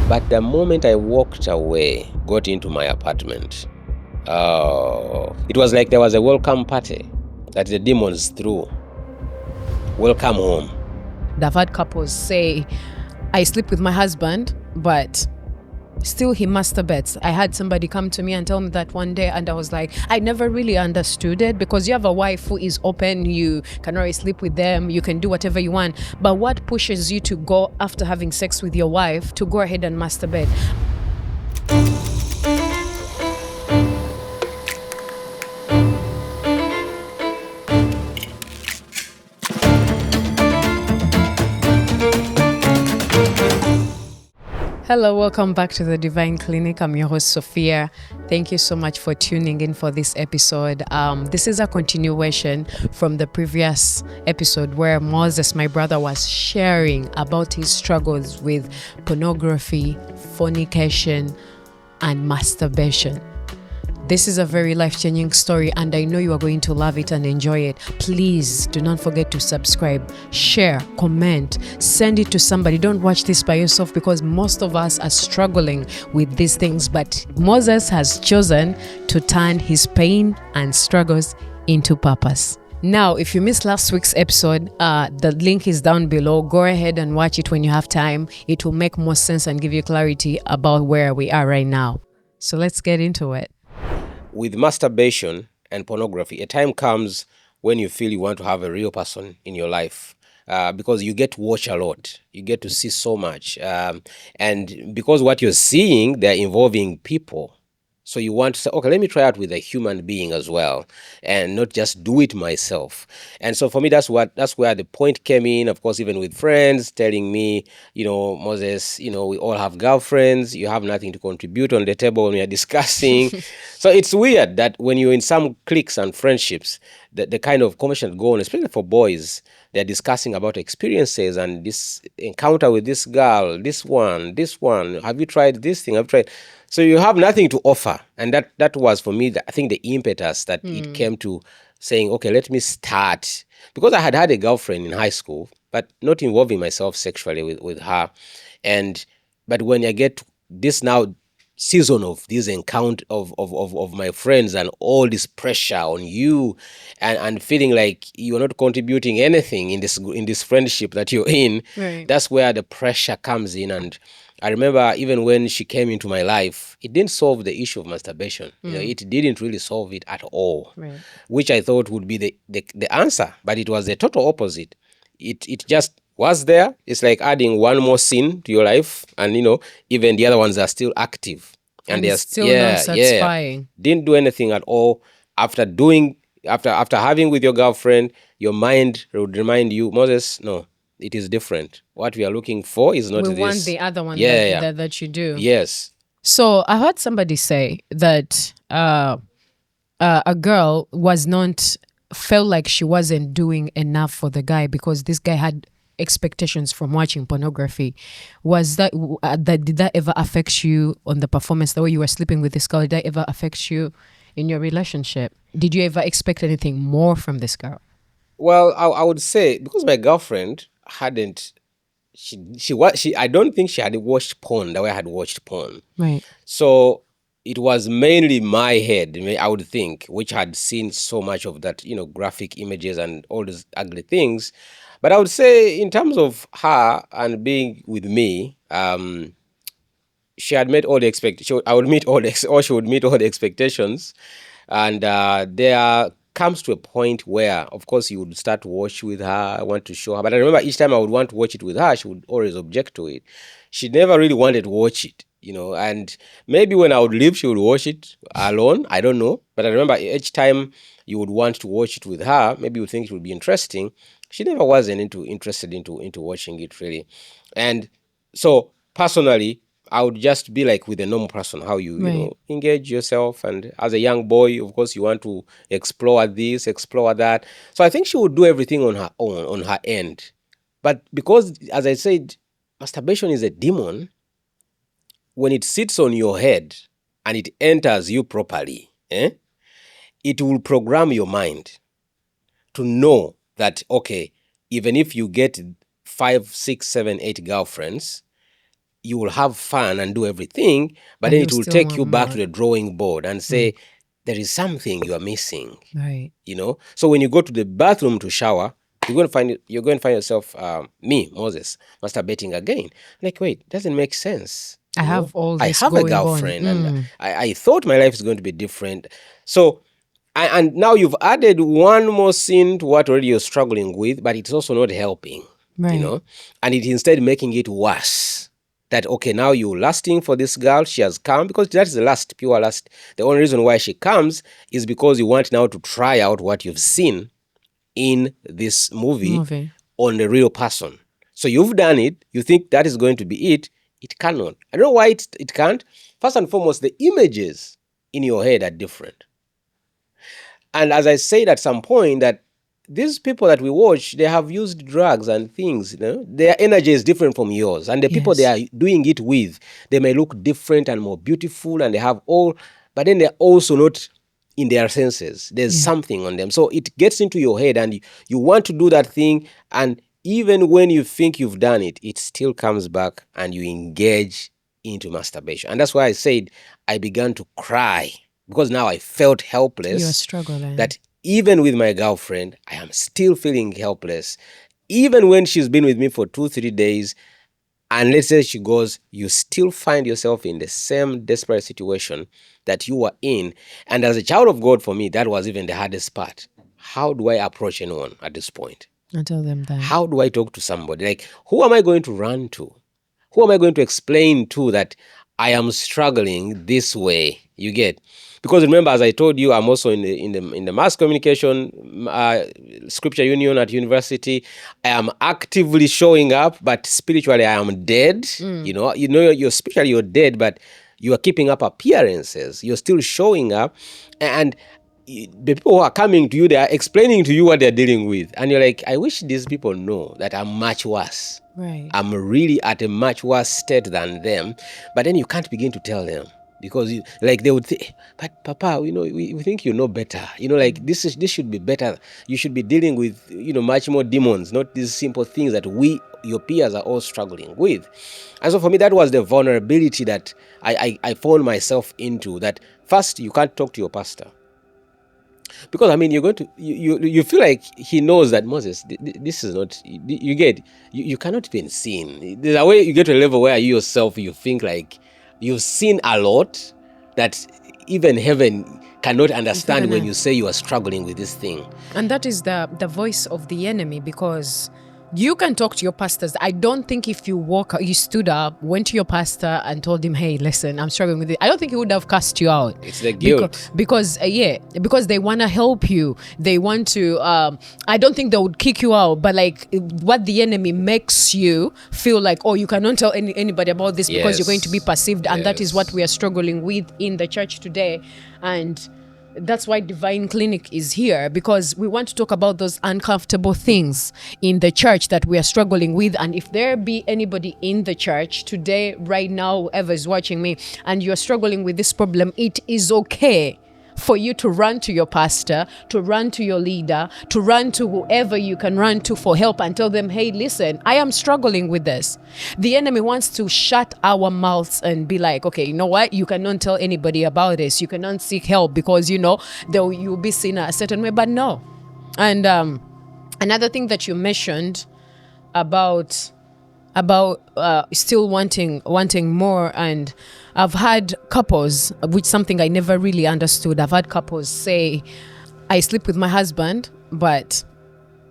But the moment I walked away, got into my apartment, it was like there was a welcome party that the demons threw. Welcome home. I've had couples say, I sleep with my husband, but still he masturbates. I had somebody come to me and tell me that one day, and I was like, I never really understood it, because you have a wife who is open, you can already sleep with them, you can do whatever you want, but what pushes you to go after having sex with your wife to go ahead and masturbate? Hello, welcome back to the Divine Clinic. I'm your host, Sophia. Thank you so much for tuning in for this episode. This is a continuation from the previous episode where Moses, my brother, was sharing about his struggles with pornography, fornication, and masturbation. This is a very life-changing story, and I know you are going to love it and enjoy it. Please do not forget to subscribe, share, comment, send it to somebody. Don't watch this by yourself, because most of us are struggling with these things, but Moses has chosen to turn his pain and struggles into purpose. Now, if you missed last week's episode, the link is down below. Go ahead and watch it when you have time. It will make more sense and give you clarity about where we are right now. So let's get into it. With masturbation and pornography, a time comes when you feel you want to have a real person in your life, because you get to watch a lot, you get to see so much, and because what you're seeing, they're involving people. So you want to say, okay, let me try out with a human being as well, and not just do it myself. And so for me, that's where the point came in. Of course, even with friends telling me, Moses, we all have girlfriends. You have nothing to contribute on the table when we are discussing. So it's weird that when you're in some cliques and friendships, the kind of conversation go on, especially for boys, they're discussing about experiences and this encounter with this girl, this one. Have you tried this thing? I've tried. So you have nothing to offer. And that was for me, I think, the impetus that it came to saying, okay, let me start. Because I had a girlfriend in high school, but not involving myself sexually with her. But when I get to this now season of this encounter of my friends and all this pressure on you, and feeling like you're not contributing anything in this friendship that you're in, Right. That's where the pressure comes in. And I remember even when she came into my life, it didn't solve the issue of masturbation. It didn't really solve it at all, Right. which I thought would be the answer, but it was the total opposite. It just was there. It's like adding one more sin to your life, and even the other ones are still active, And they're it's still not satisfying. Didn't do anything at all. After having with your girlfriend, your mind would remind you, Moses, no, it is different. What we are looking for is not We this. want the other one that you do. Yes. So I heard somebody say that a girl felt like she wasn't doing enough for the guy because this guy had expectations from watching pornography. Was that did that ever affect you on the performance, the way you were sleeping with this girl? Did that ever affect you in your relationship? Did you ever expect anything more from this girl? Well, I would say, because my girlfriend hadn't, I don't think she had watched porn the way I had watched porn. Right. So it was mainly my head, I would think, which had seen so much of that, graphic images and all these ugly things. But I would say, in terms of her and being with me, she had met all the expectations. I would meet or she would meet all the expectations. And there comes to a point where, of course, you would start to watch with her. I want to show her. But I remember each time I would want to watch it with her, she would always object to it. She never really wanted to watch it, and maybe when I would leave, she would watch it alone. I don't know. But I remember each time you would want to watch it with her, maybe you think it would be interesting. She never wasn't interested into watching it, really. And so personally, I would just be like with a normal person, how you engage yourself. And as a young boy, of course, you want to explore this, explore that. So I think she would do everything on her own, on her end. But because, as I said, masturbation is a demon, when it sits on your head and it enters you properly, it will program your mind to know that, okay, even if you get 5, 6, 7, 8 girlfriends, you will have fun and do everything, but then you it will still take you want back more. to the drawing board and say, there is something you are missing. Right. So when you go to the bathroom to shower, you're going to find yourself, me, Moses, masturbating again. Like, wait, doesn't make sense. I have all I this have a going on. girlfriend, and I thought my life is going to be different. So, and now you've added one more sin to what already you're struggling with, but it's also not helping. Right. And it instead making it worse. That, okay, now you're lusting for this girl, she has come, because that's the lust, pure lust. The only reason why she comes is because you want now to try out what you've seen in this movie on the real person. So you've done it, you think that is going to be it. It cannot. I don't know why it can't. First and foremost, the images in your head are different. And as I said at some point, that these people that we watch, they have used drugs and things. Their energy is different from yours, and the people they are doing it with, they may look different and more beautiful, and they have all, but then they're also not in their senses. There's something on them, so it gets into your head, and you want to do that thing, and even when you think you've done it, it still comes back, and you engage into masturbation. And that's why I said I began to cry, because now I felt helpless. You're struggling. That even with my girlfriend, I am still feeling helpless. Even when she's been with me for 2-3 days, and let's say she goes, you still find yourself in the same desperate situation that you were in. And as a child of God, for me, that was even the hardest part. How do I approach anyone at this point? I tell them that. How do I talk to somebody? Like, who am I going to run to? Who am I going to explain to that I am struggling this way? You get? Because remember, as I told you, I'm also in the mass communication scripture union at university. I am actively showing up, but spiritually I am dead. You're spiritually you're dead, but you are keeping up appearances. You're still showing up, and the people who are coming to you, they are explaining to you what they're dealing with, and you're like, I wish these people know that I'm much worse. Right. I'm really at a much worse state than them, but then you can't begin to tell them, because they would think, but Papa, we think you know better. Like this should be better. You should be dealing with much more demons, not these simple things that your peers are all struggling with. And so for me, that was the vulnerability that I found myself into. That first, you can't talk to your pastor. Because you're going to you feel like he knows that, Moses, this is not, you cannot be seen. There's a way you get to a level where you yourself, you think like you've seen a lot that even heaven cannot understand when you say you are struggling with this thing. And that is the voice of the enemy, because you can talk to your pastors. I don't think if you stood up, went to your pastor and told him, hey, listen, I'm struggling with it, I don't think he would have cast you out. It's the guilt. Because they want to help you. They want to, I don't think they would kick you out, but like what the enemy makes you feel like, oh, you cannot tell anybody about this because you're going to be perceived. And that is what we are struggling with in the church today. And that's why Divine Clinic is here, because we want to talk about those uncomfortable things in the church that we are struggling with. And if there be anybody in the church today, right now, whoever is watching me, and you're struggling with this problem, it is okay for you to run to your pastor, to run to your leader, to run to whoever you can run to for help, and tell them, hey, listen, I am struggling with this. The enemy wants to shut our mouths and be like, okay, you know what? You cannot tell anybody about this. You cannot seek help because, you'll be seen a certain way. But no. And another thing that you mentioned about still wanting more, and I've had couples, which something I never really understood. I've had couples say, I sleep with my husband, but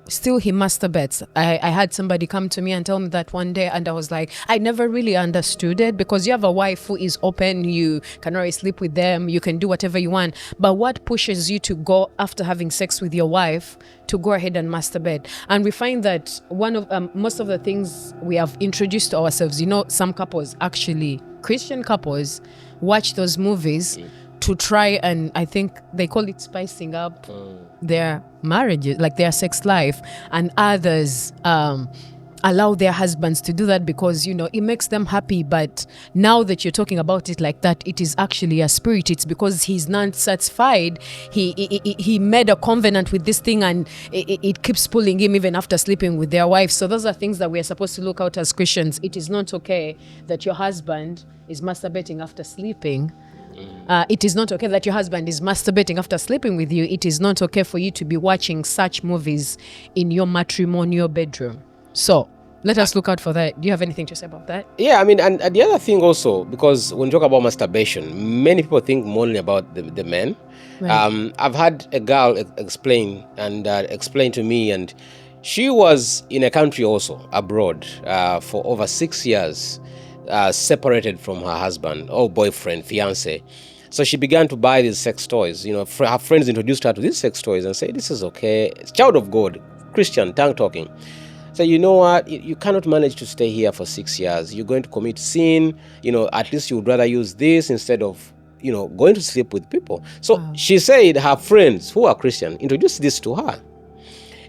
still he masturbates. I had somebody come to me and tell me that one day, and I was like, I never really understood it, because you have a wife who is open, you can already sleep with them, you can do whatever you want, but what pushes you to go after having sex with your wife to go ahead and masturbate? And we find that one of most of the things we have introduced to ourselves, some couples, actually Christian couples, watch those movies to try, and I think they call it spicing up their marriages, like their sex life. And others allow their husbands to do that because, it makes them happy. But now that you're talking about it like that, it is actually a spirit. It's because he's not satisfied. He made a covenant with this thing, and it keeps pulling him even after sleeping with their wife. So those are things that we're supposed to look out as Christians. It is not okay that your husband is masturbating after sleeping. It is not okay that your husband is masturbating after sleeping with you. It is not okay for you to be watching such movies in your matrimonial bedroom. So let us look out for that. Do you have anything to say about that? Yeah, I mean, and the other thing also, because when you talk about masturbation, many people think only about the men. Right. I've had a girl explain to me, and she was in a country also abroad for over 6 years, separated from her husband or boyfriend, fiance. So she began to buy these sex toys. Her friends introduced her to these sex toys and say, "This is okay. It's child of God, Christian, tongue talking." So you know what? You cannot manage to stay here for 6 years. You're going to commit sin. At least you would rather use this instead of, going to sleep with people. So she said her friends who are Christian introduced this to her.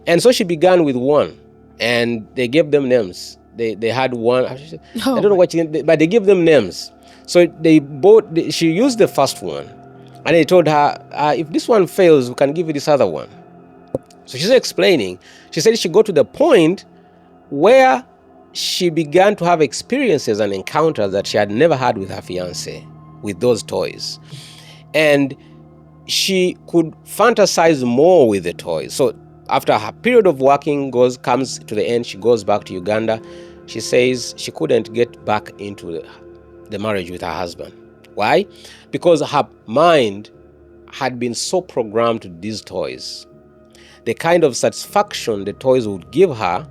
And so she began with one, and they gave them names. They had one. I don't know what, but they gave them names. So she used the first one, and they told her, if this one fails, we can give you this other one. So she's explaining. She said she got to the point where she began to have experiences and encounters that she had never had with her fiancé, with those toys. And she could fantasize more with the toys. So after her period of working comes to the end, she goes back to Uganda. She says she couldn't get back into the marriage with her husband. Why? Because her mind had been so programmed to these toys. The kind of satisfaction the toys would give her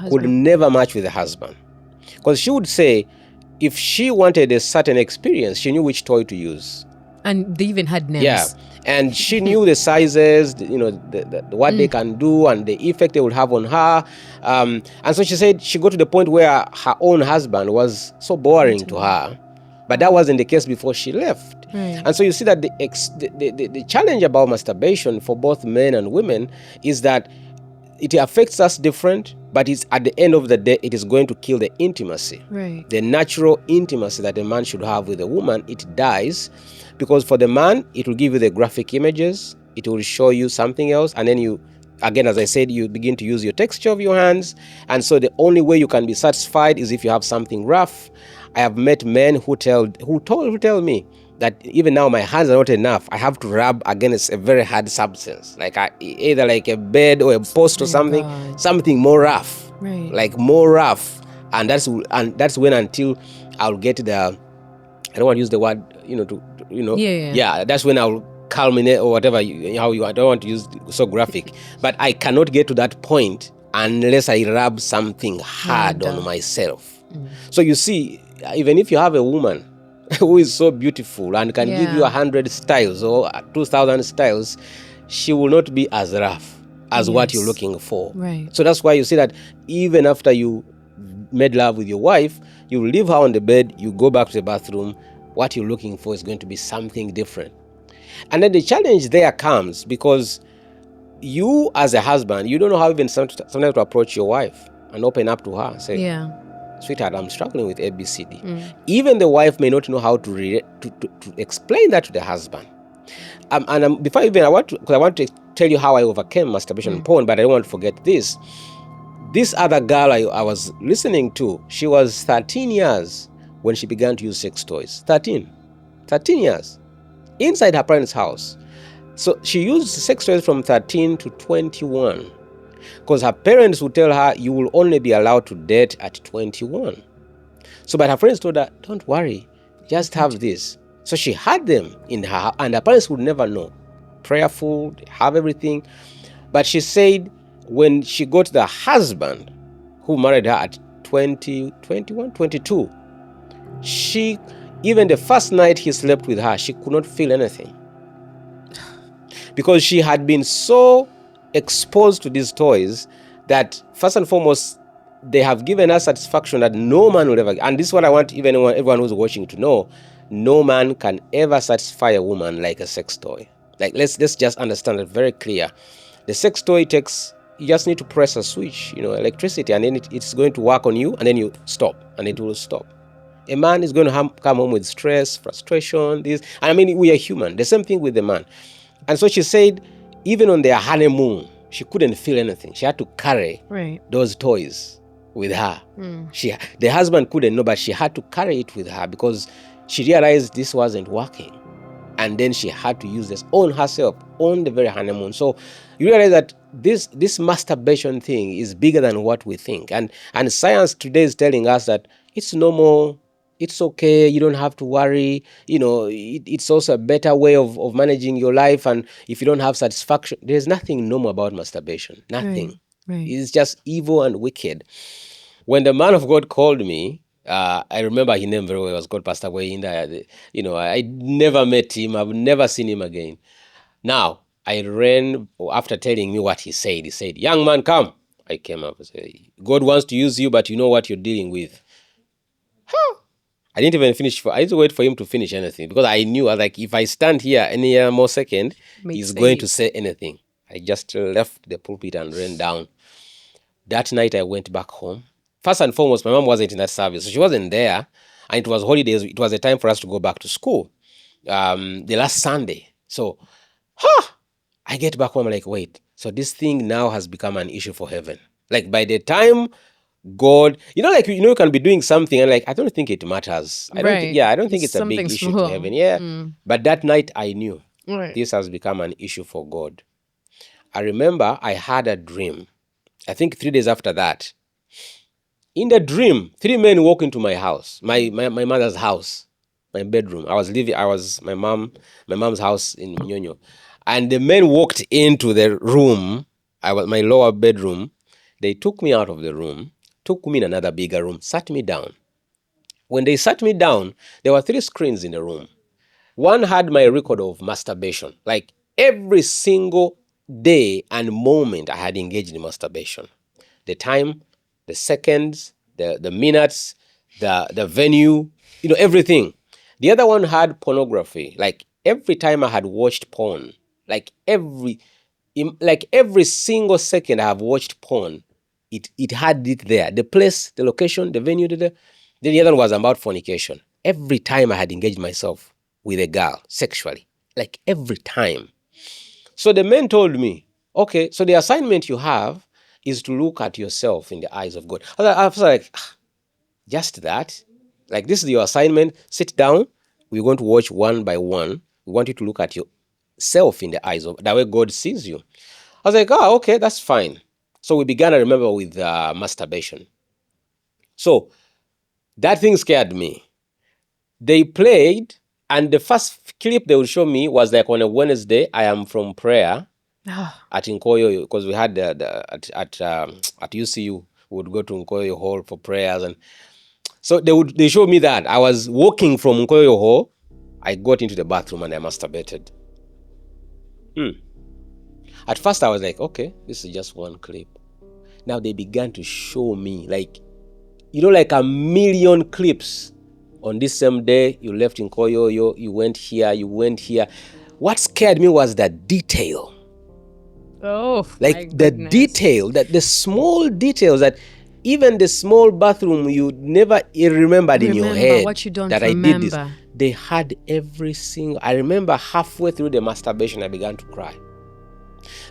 could never match with the husband. Because she would say, if she wanted a certain experience, she knew which toy to use. And they even had names. Yeah, and she knew the sizes, what they can do and the effect they would have on her. And so she said she got to the point where her own husband was so boring to her. But that wasn't the case before she left. Right. And so you see that the challenge about masturbation for both men and women is that it affects us different, but it's at the end of the day, it is going to kill the intimacy. Right. The natural intimacy that a man should have with a woman, it dies. Because for the man, it will give you the graphic images, it will show you something else, and then you, again, as I said, you begin to use your texture of your hands. And so the only way you can be satisfied is if you have something rough. I have met men who tell me that even now my hands are not enough. I have to rub against a very hard substance, either like a bed or a post or something more rough, right. like more rough. And that's when until I'll get the, I don't want to use the word, that's when I'll culminate or whatever. I don't want to use so graphic, but I cannot get to that point unless I rub something hard on myself. So you see, even if you have a woman who is so beautiful and can give you 100 styles or 2,000 styles, she will not be as rough as what you're looking for. Right. So that's why you see that even after you made love with your wife, you leave her on the bed, you go back to the bathroom, what you're looking for is going to be something different. And then the challenge there comes because you as a husband, you don't know how even sometimes to approach your wife and open up to her. Say, sweetheart, I'm struggling with ABCD. Even the wife may not know how to explain that to the husband. Before even I want to tell you how I overcame masturbation and porn, but I don't want to forget this. This other girl I was listening to, she was 13 years when she began to use sex toys. 13 years inside her parents' house. So she used sex toys from 13 to 21. Because her parents would tell her, you will only be allowed to date at 21. So, but her friends told her, don't worry, just have this. So she had them in her, and her parents would never know. Prayerful, they have everything. But she said when she got the husband who married her at 20, 21, 22, even the first night he slept with her, she could not feel anything. Because she had been so exposed to these toys that first and foremost they have given us satisfaction that no man will ever, and this is what I want even everyone who's watching to know, no man can ever satisfy a woman like a sex toy. Like let's just understand it very clear. The sex toy takes you just need to press a switch, electricity, and then it's going to work on you, and then you stop, and it will stop. A man is going to come home with stress, frustration, this. And I mean, we are human. The same thing with the man. And so she said, even on their honeymoon, she couldn't feel anything. She had to carry those toys with her. The husband couldn't know, but she had to carry it with her because she realized this wasn't working. And then she had to use this on herself on the very honeymoon. So you realize that this masturbation thing is bigger than what we think. And science today is telling us that it's normal, it's okay, you don't have to worry. It's also a better way of managing your life. And if you don't have satisfaction, there's nothing normal about masturbation. Nothing. Right. It's just evil and wicked. When the man of God called me, I remember his name very well. It was called Pastor Weinda. I never met him. I've never seen him again. Now, I ran after telling me what he said. He said, "Young man, come." I came up and said, "God wants to use you, but you know what you're dealing with." I didn't even finish. I didn't wait for him to finish anything because I knew, like, if I stand here any more second, he's going to say anything. I just left the pulpit and ran down. That night, I went back home. First and foremost, my mom wasn't in that service, so she wasn't there, and it was holidays. It was a time for us to go back to school, the last Sunday. So, I get back home, I'm like, wait, so this thing now has become an issue for heaven. Like, by the time God, you can be doing something and like, I don't think it matters. I don't think it's a big issue to heaven. Yeah. But that night I knew this has become an issue for God. I remember I had a dream. I think 3 days after that. In the dream, 3 men walk into my house, my mother's house, my bedroom. I was my mom's house in Munyonyo. And the men walked into the room, my lower bedroom. They took me out of the room, took me in another bigger room, sat me down. When they sat me down, there were 3 screens in the room. One had my record of masturbation. Like every single day and moment I had engaged in masturbation. The time, the seconds, the minutes, the venue, everything. The other one had pornography. Like every time I had watched porn, like every single second I have watched porn, it had it there. The place, the location, the venue. Then the other one was about fornication. Every time I had engaged myself with a girl sexually, like every time. So the men told me, okay, so the assignment you have is to look at yourself in the eyes of God. I was like, just that? Like, this is your assignment. Sit down. We're going to watch one by one. We want you to look at yourself in the eyes of the way God sees you. I was like, okay, that's fine. So we began, I remember, with masturbation. So that thing scared me. They played, and the first clip they would show me was like on a Wednesday. I am from prayer at Nkoyo, because we had at UCU, we would go to Nkoyo Hall for prayers, and so they showed me that I was walking from Nkoyo Hall. I got into the bathroom and I masturbated. At first I was like, okay, this is just one clip. Now they began to show me like a million clips. On this same day, you left in Nkoyo, you went here, you went here. What scared me was the detail. Oh, like the detail, that the small details, that even the small bathroom you never remembered in your head what you don't that remember. I did this. They had every single. I remember halfway through the masturbation, I began to cry.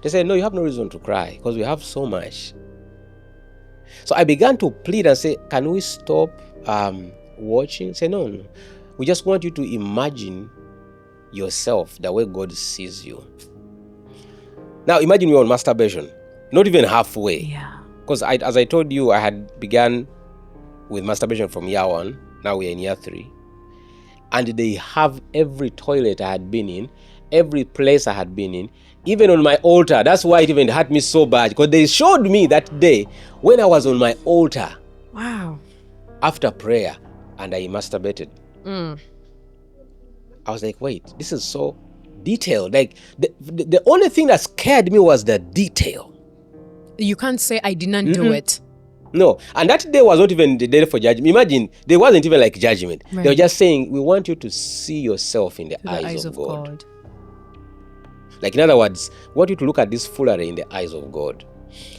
They said, no, you have no reason to cry because we have so much. So I began to plead and say, can we stop watching? Say, no. We just want you to imagine yourself the way God sees you. Now, imagine you're on masturbation, not even halfway. Yeah. Because as I told you, I had begun with masturbation from year 1. Now we're in year 3. And they have every toilet I had been in, every place I had been in, even on my altar. That's why it even hurt me so bad, because they showed me that day when I was on my altar. Wow. After prayer, and I masturbated. I was like, wait, this is so detailed. Like, the only thing that scared me was the detail. You can't say I didn't do it. No, and that day was not even the day for judgment. Imagine, there wasn't even like judgment. Right. They were just saying, we want you to see yourself in the eyes of God. Like, in other words, we want you to look at this foolery in the eyes of God.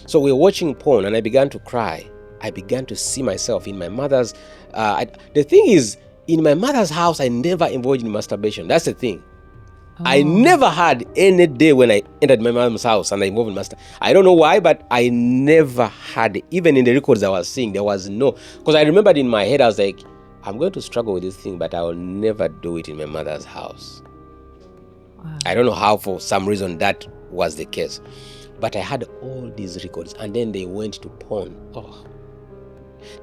So we were watching porn, and I began to cry. I began to see myself in my mother's. The thing is, in my mother's house, I never involved in masturbation. That's the thing. I never had any day when I entered my mom's house and I involved in masturbation. I don't know why, but I never had it. Even in the records I was seeing, there was no. Because I remembered in my head, I was like, I'm going to struggle with this thing, but I will never do it in my mother's house. Wow. I don't know how, for some reason, that was the case. But I had all these records, and then they went to porn. Oh.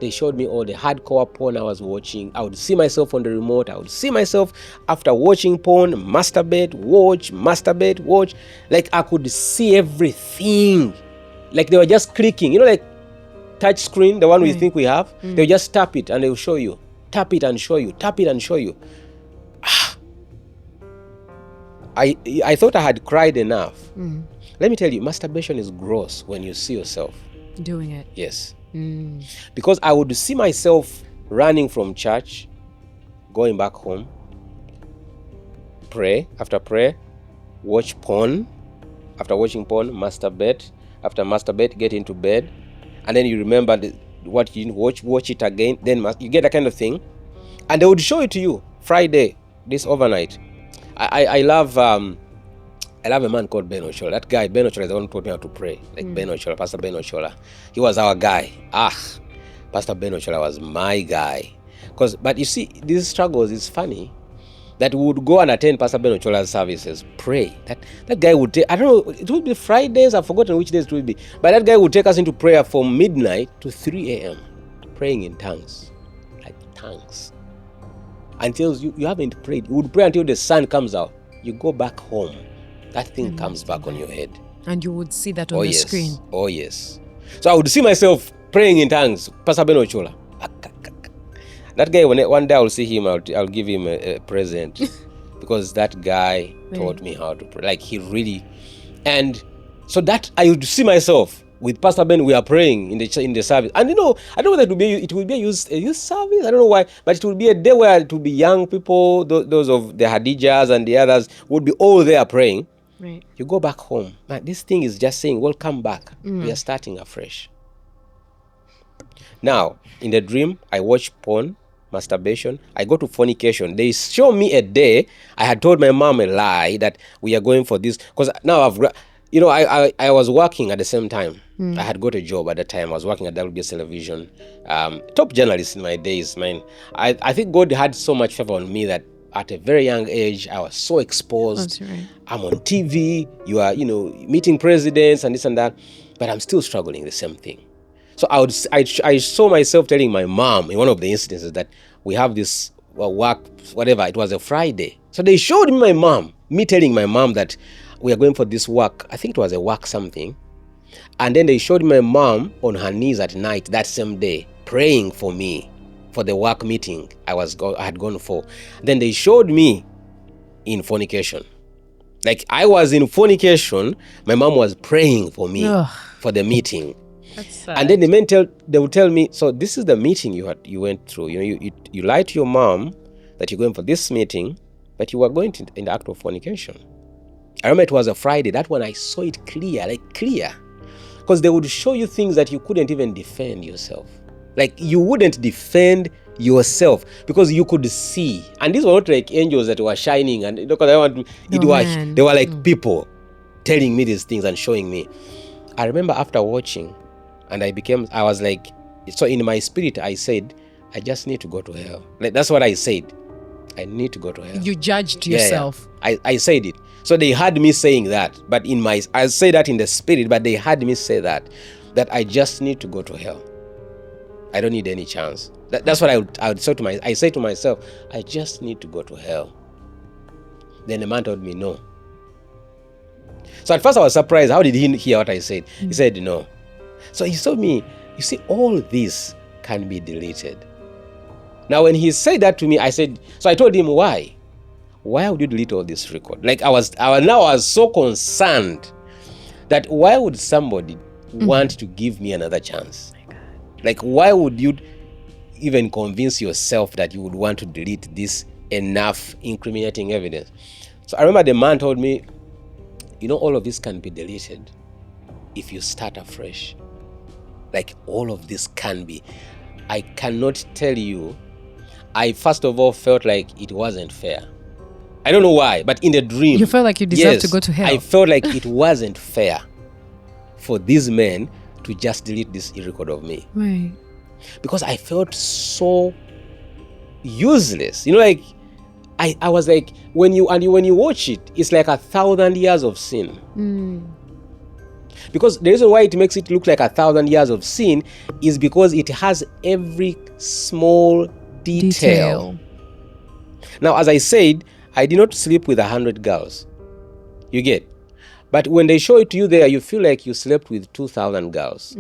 They showed me all the hardcore porn I was watching. I would see myself on the remote. I would see myself after watching porn, masturbate, watch. Like I could see everything. Like they were just clicking. You know, like touch screen, the one we think we have. They would just tap it and they will show you. Tap it and show you. Tap it and show you. I thought I had cried enough. Let me tell you, masturbation is gross when you see yourself doing it. Yes. Because I would see myself running from church, going back home, pray, after prayer, watch porn, after watching porn, masturbate, after masturbate, get into bed, and then you remember what you watch it again, then you get that kind of thing, and they would show it to you Friday, this overnight. I love a man called Ben Ochola. That guy, Ben Ochola, is the one who taught me how to pray. Like Ben Ochola, Pastor Ben Ochola. He was our guy. Pastor Ben Ochola was my guy. But you see, these struggles, it's funny that we would go and attend Pastor Ben Ochola's services, pray. That guy would take, I don't know, it would be Fridays, I've forgotten which days it would be. But that guy would take us into prayer from midnight to 3 a.m. praying in tongues. Like tongues. Until you haven't prayed. You would pray until the sun comes out. You go back home. That thing comes back on your head. And you would see that on the screen. Oh, yes. So I would see myself praying in tongues. Pastor Ben Ochola. That guy, one day I'll see him, I'll give him a present. Because that guy taught me how to pray. Like he really... And so that I would see myself with Pastor Ben, we are praying in the service. And I don't know whether it will be a youth service. I don't know why. But it will be a day where it will be young people, those of the Hadijas and the others would be all there praying. Right. You go back home. Man, this thing is just saying, welcome back. We are starting afresh. Now, in the dream, I watch porn, masturbation. I go to fornication. They show me a day. I had told my mom a lie that we are going for this. Because now I was working at the same time. I had got a job at the time. I was working at WBS Television. Top journalist in my days, man. I think God had so much favor on me that at a very young age, I was so exposed. That's right. I'm on TV, you are, meeting presidents and this and that, but I'm still struggling the same thing. So I saw myself telling my mom in one of the instances that we have this work, whatever, it was a Friday. So they showed me telling my mom that we are going for this work. I think it was a work something. And then they showed my mom on her knees at night that same day, praying for me. For the work meeting I had gone for. Then they showed me in fornication. Like I was in fornication, my mom was praying for me for the meeting. That's sad. And then they would tell me, so this is the meeting you went through. You lied to your mom that you're going for this meeting, but you were going in the act of fornication. I remember it was a Friday. That one I saw it clear. Because they would show you things that you couldn't even defend yourself. Like you wouldn't defend yourself because you could see. And these were not like angels that were shining and they were like people telling me these things and showing me. I remember after watching and I was like, so in my spirit I said, I just need to go to hell. Like that's what I said. I need to go to hell. You judged yourself. Yeah. I said it. So they had me saying that, but I say that in the spirit, but they had me say that I just need to go to hell. I don't need any chance. That's what I would say to myself. I say to myself, I just need to go to hell. Then the man told me no. So at first I was surprised. How did he hear what I said? He said no. So he told me, you see, all this can be deleted. Now when he said that to me, I told him why. Why would you delete all this record? Like I was so concerned that why would somebody want to give me another chance? Like, why would you even convince yourself that you would want to delete this enough incriminating evidence? So I remember the man told me, all of this can be deleted. if you start afresh. Like all of this can be. I cannot tell you. I first of all felt like it wasn't fair. I don't know why, but in the dream, You felt like you deserved to go to hell. I felt like it wasn't fair for these men to just delete this record of me. Right. Because I felt so useless. Like I was like, when you watch it, it's like 1,000 years of sin. Because the reason why it makes it look like 1,000 years of sin is because it has every small detail. Now, as I said, I did not sleep with 100 girls. You get? But when they show it to you there, you feel like you slept with 2,000 girls.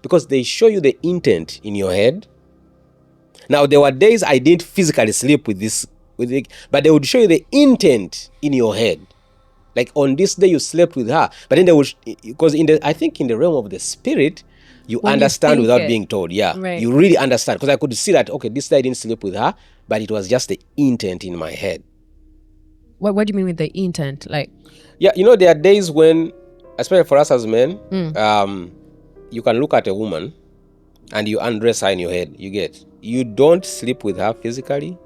Because they show you the intent in your head. Now, there were days I didn't physically sleep with this, but they would show you the intent in your head. Like on this day you slept with her, but then they would, because I think in the realm of the spirit, you understand without being told. Yeah, right. You really understand, because I could see that, okay, this day I didn't sleep with her, but it was just the intent in my head. What do you mean with the intent? Like, yeah, there are days when, especially for us as men, you can look at a woman and you undress her in your head. You don't sleep with her physically,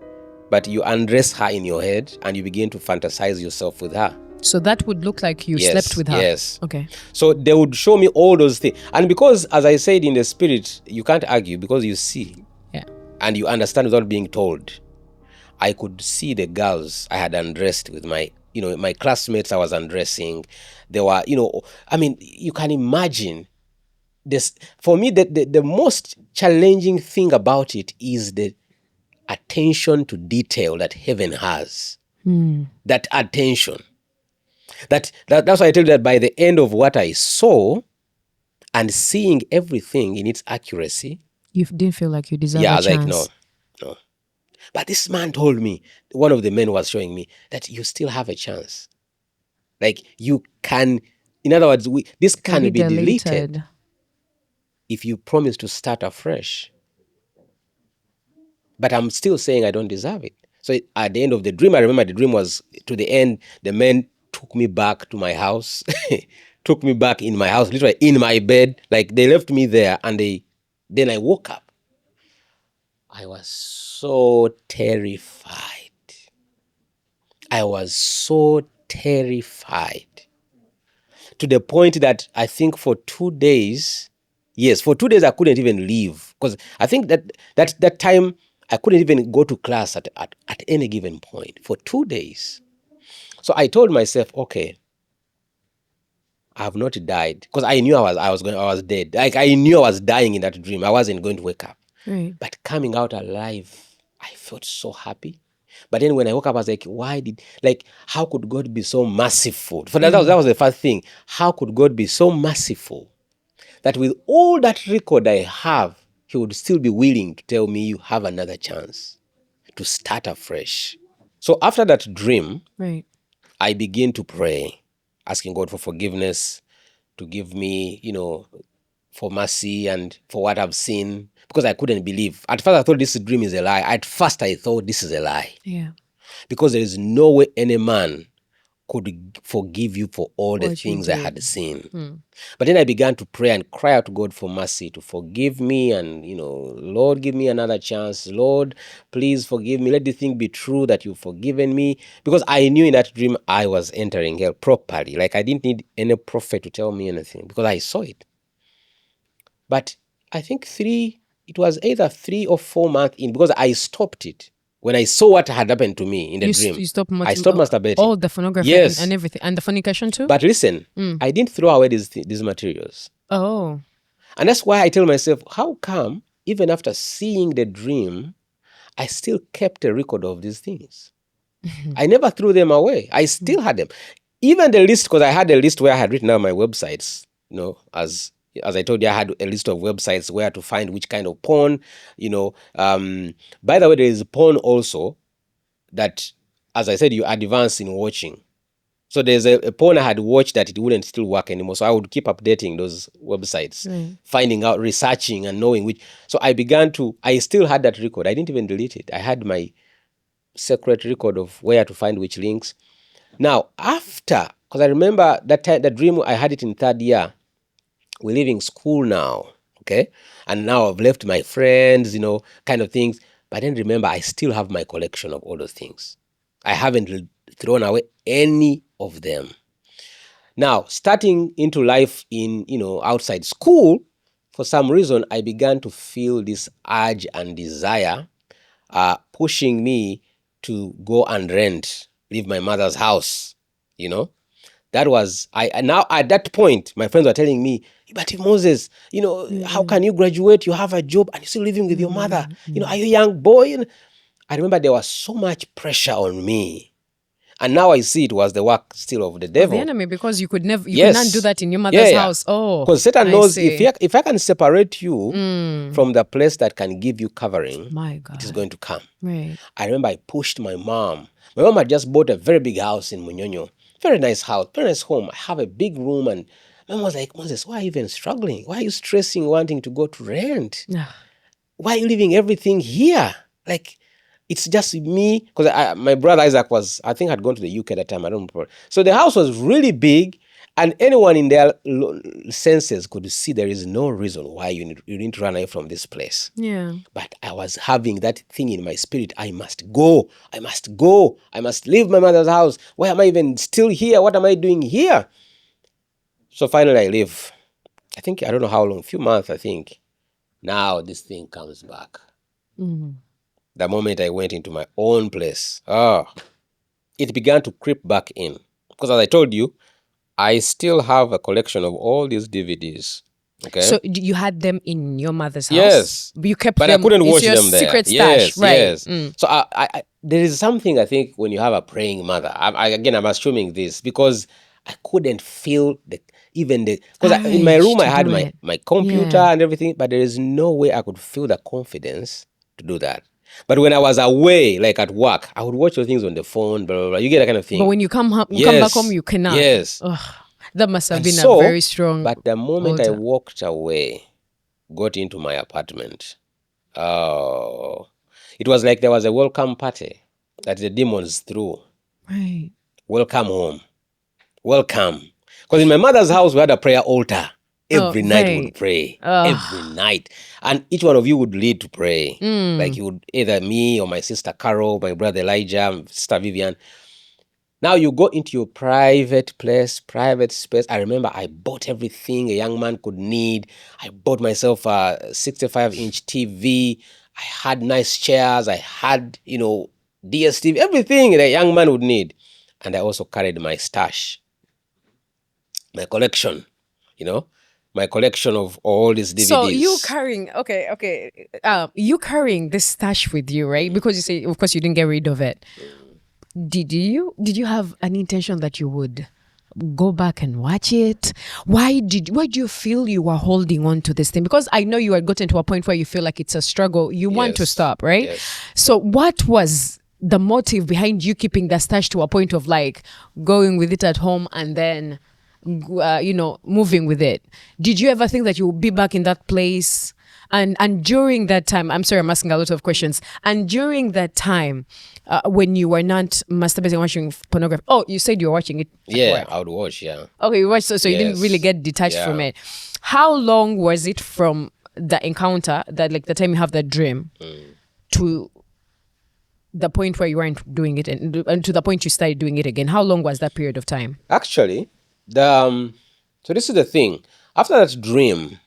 but you undress her in your head and you begin to fantasize yourself with her. So that would look like you slept with her? Yes. Okay. So they would show me all those things. And because, as I said, in the spirit, you can't argue because you see. Yeah. And you understand without being told. I could see the girls I had undressed with my classmates I was undressing. They were, you can imagine this. For me, the most challenging thing about it is the attention to detail that heaven has. That attention. That's why I tell you that by the end of what I saw and seeing everything in its accuracy, you didn't feel like you deserved a chance. like, no. But this man told me, one of the men was showing me, that you still have a chance. Like you can, in other words, this can be deleted if you promise to start afresh. But I'm still saying I don't deserve it. So at the end of the dream, I remember the dream was, to the end, the men took me back to my house, took me back in my house, literally in my bed. Like they left me there, and then I woke up. I was so terrified. To the point that I think for 2 days, I couldn't even leave. Because I think that time I couldn't even go to class at any given point for 2 days. So I told myself, okay, I have not died, because I knew I was dead. Like I knew I was dying in that dream. I wasn't going to wake up. Right. But coming out alive, I felt so happy. But then when I woke up, I was like, how could God be so merciful? For that was the first thing. How could God be so merciful that with all that record I have, he would still be willing to tell me, you have another chance to start afresh. So after that dream, right, I begin to pray, asking God for forgiveness, to give me, for mercy and for what I've seen, because I couldn't believe. At first I thought this dream is a lie. At first I thought this is a lie. Yeah. Because there is no way any man could forgive you for all the things I had seen. But then I began to pray and cry out to God for mercy, to forgive me, and, Lord, give me another chance. Lord, please forgive me. Let this thing be true that you've forgiven me. Because I knew in that dream I was entering hell properly. Like I didn't need any prophet to tell me anything, because I saw it. But I think it was either 3 or 4 months in, because I stopped it. When I saw what had happened to me in the dream, you stopped I stopped masturbating. All the pornography and everything. And the fornication too? But listen, I didn't throw away these materials. Oh. And that's why I tell myself, how come, even after seeing the dream, I still kept a record of these things? I never threw them away. I still had them. Even the list, because I had a list where I had written down my websites, as I told you, I had a list of websites where to find which kind of porn, By the way, there is porn also that, as I said, you advance in watching. So there's a porn I had watched that it wouldn't still work anymore. So I would keep updating those websites, finding out, researching and knowing which. So I still had that record. I didn't even delete it. I had my secret record of where to find which links. Now, after, because I remember that time, the dream, I had it in 3rd year. we're leaving school now, okay? And now I've left my friends, kind of things. But then remember, I still have my collection of all those things. I haven't thrown away any of them. Now, starting into life in, outside school, for some reason, I began to feel this urge and desire pushing me to go and leave my mother's house, That was, now at that point, my friends were telling me, but Moses, how can you graduate? You have a job and you're still living with your mother. Are you a young boy? I remember there was so much pressure on me. And now I see it was the work still of the Of devil. the enemy, because you could never, you could not do that in your mother's house. Oh, because Satan I knows see. if I can separate you from the place that can give you covering, My God, it is going to come. right. I remember I pushed my mom. My mom had just bought a very big house in Munyonyo. Very nice house, very nice home. I have a big room, and my mom was like, Moses, why are you even struggling? Why are you stressing, wanting to go to rent? Why are you leaving everything here? Like, it's just me, because my brother Isaac I think had gone to the UK at that time. I don't remember. So the house was really big, and anyone in their senses could see there is no reason why you need to run away from this place. Yeah. But I was having that thing in my spirit. I must go. I must go. I must leave my mother's house. Why am I even still here? What am I doing here? So finally I leave. I don't know how long, a few months, I think. Now this thing comes back. The moment I went into my own place, it began to creep back in. Because as I told you, I still have a collection of all these DVDs. Okay. So you had them in your mother's house? Yes. You kept but them. I couldn't watch your them there. Secret stash, Yes, right? yes. So there is something, I think, when you have a praying mother. I'm assuming this because I couldn't feel because in my room I had my computer and everything, but there is no way I could feel the confidence to do that. But when I was away, like at work, I would watch those things on the phone, blah, blah, blah. You get that kind of thing. But when you come back home, you cannot. Yes. Ugh, that must have been a very strong. But the moment I walked away, got into my apartment, it was like there was a welcome party that the demons threw. Right. Welcome home. Welcome. Because in my mother's house, we had a prayer altar. Every night we would pray. Every night. And each one of you would lead to pray. Like you would, either me or my sister Carol, my brother Elijah, sister Vivian. Now you go into your private place, private space. I remember I bought everything a young man could need. I bought myself a 65-inch TV. I had nice chairs. I had, DSTV, everything that a young man would need. And I also carried my stash, my collection, my collection of all these DVDs. So you carrying, you carrying this stash with you, right? Because you say, of course, you didn't get rid of it. Did you have an intention that you would go back and watch it? Why do you feel you were holding on to this thing? Because I know you had gotten to a point where you feel like it's a struggle. You want to stop, right? Yes. So what was the motive behind you keeping the stash to a point of like going with it at home and then moving with it? Did you ever think that you would be back in that place? And during that time, I'm sorry, I'm asking a lot of questions. And during that time, when you were not masturbating, watching pornography, you said you were watching it. Yeah, I would watch. Yeah. Okay, you watched, so you didn't really get detached from it. How long was it from the encounter, that like the time you have that dream, to the point where you weren't doing it, and to the point you started doing it again? How long was that period of time? Actually, so this is the thing. After that dream,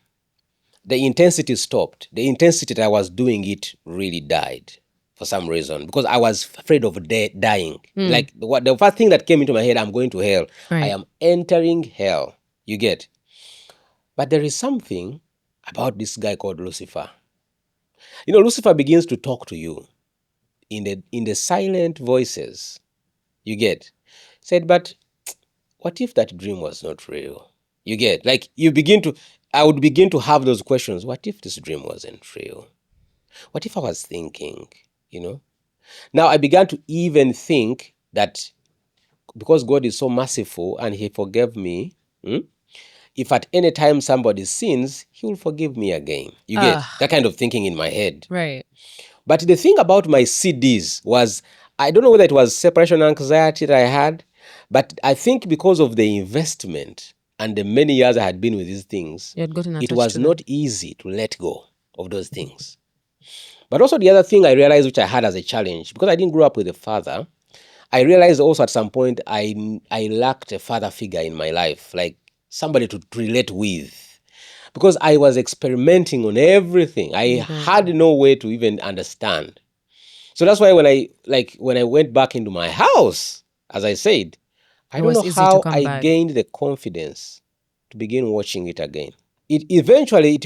the intensity stopped. The intensity that I was doing it really died for some reason, because I was afraid of dying. Like the first thing that came into my head, I'm going to hell. Right. I am entering hell. You get? But there is something about this guy called Lucifer. Lucifer begins to talk to you in the silent voices. You get? Said, but what if that dream was not real? You get? Like I would begin to have those questions. What if this dream wasn't real? What if I was thinking, Now I began to even think that because God is so merciful and He forgave me, if at any time somebody sins, He will forgive me again. You get that kind of thinking in my head. Right. But the thing about my CDs was, I don't know whether it was separation anxiety that I had, but I think because of the investment and the many years I had been with these things, You had gotten it attached was to not easy to let go of those things. But also the other thing I realized, which I had as a challenge, because I didn't grow up with a father, I realized also at some point I lacked a father figure in my life, like somebody to relate with, because I was experimenting on everything. I had no way to even understand. So that's why when I went back into my house, as I said, I It don't was know easy to how come I back. gained the confidence to begin watching it again. It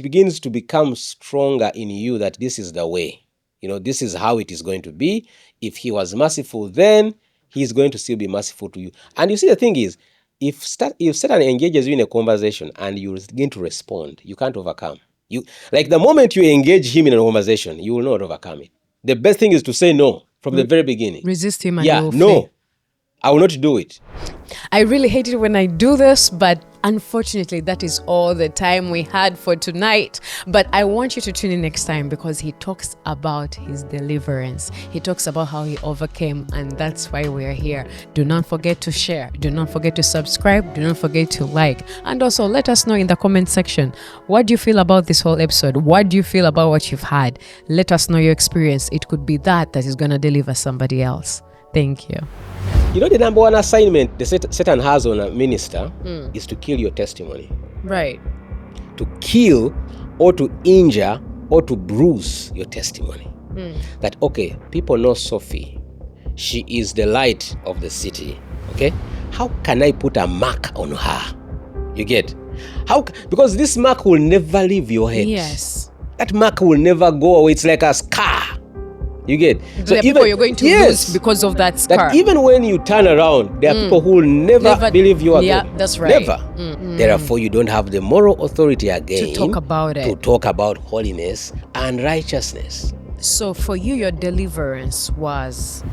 begins to become stronger in you that this is the way. This is how it is going to be. If he was merciful then, he's going to still be merciful to you. And you see, the thing is, if Satan engages you in a conversation and you begin to respond, you can't overcome. Like the moment you engage him in a conversation, you will not overcome it. The best thing is to say no from the very beginning. Resist him and he Yeah, will flee. no, I will not do it. I really hate it when I do this, but unfortunately, that is all the time we had for tonight. But I want you to tune in next time because he talks about his deliverance. He talks about how he overcame, and that's why we're here. Do not forget to share. Do not forget to subscribe. Do not forget to like. And also let us know in the comment section, what do you feel about this whole episode? What do you feel about what you've had? Let us know your experience. It could be that is going to deliver somebody else. Thank you. The number one assignment the Satan has on a minister is to kill your testimony. Right. To kill or to injure or to bruise your testimony. That, okay, people know Sophie. She is the light of the city. Okay? How can I put a mark on her? You get? Because this mark will never leave your head. Yes. That mark will never go away. It's like a scar. You get? So even people you're going to lose because of that scar. That even when you turn around, there are people who will never believe you again. Yeah, that's right. Never. Therefore, you don't have the moral authority again to talk about it. To talk about holiness and righteousness. So for you, your deliverance was